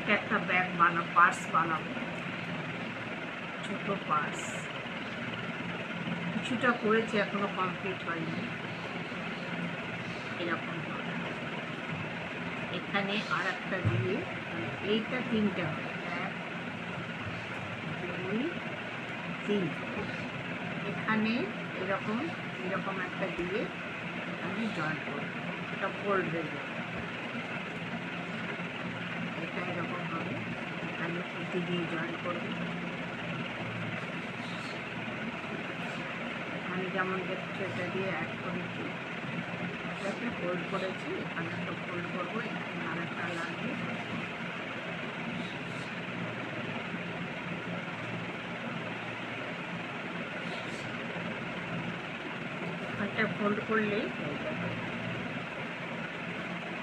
এটা একটা bag purse বানাবো, ছোট পার্স। কিছুটা করেছি, এখনো কমপ্লিট হয়নি। এরকম হবে। এখানে আর একটা দিয়ে এইটা তিনটে হবে, 1 2 3। এখানে এরকম এরকম একটা দিয়ে এখানে জয়েন করবো, এটা ফোল্ড হয়ে যাবে। এটা এরকম হবে, এখানে পুঁতি দিয়ে জয়েন করবো। এখানে যেমন দেখছো এটা দিয়ে অ্যাড করেছি, এটাকে ফোল্ড করেছি, এখানে একটা ফোল্ড করবো, এখানে আর একটা লাগবে। এখানটা ফোল্ড করলে